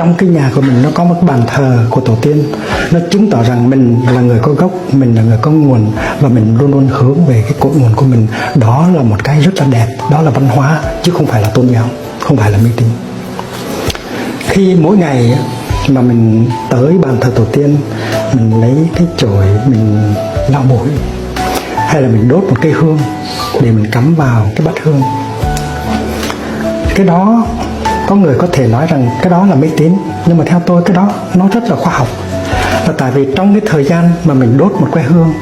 trong cái nhà của mình nó có một bàn thờ của tổ tiên, nó chứng tỏ rằng mình là người có gốc, mình là người có nguồn, và mình luôn luôn hướng về cái cội nguồn của mình. Đó là một cái rất là đẹp, đó là văn hóa chứ không phải là tôn giáo, không phải là mê tín. Khi mỗi ngày mà mình tới bàn thờ tổ tiên, mình lấy cái chổi mình lau bụi, hay là mình đốt một cây hương để mình cắm vào cái bát hương, cái đó có người có thể nói rằng cái đó là mê tín, nhưng mà theo tôi cái đó nó rất là khoa học. Là tại vì trong cái thời gian mà mình đốt một que hương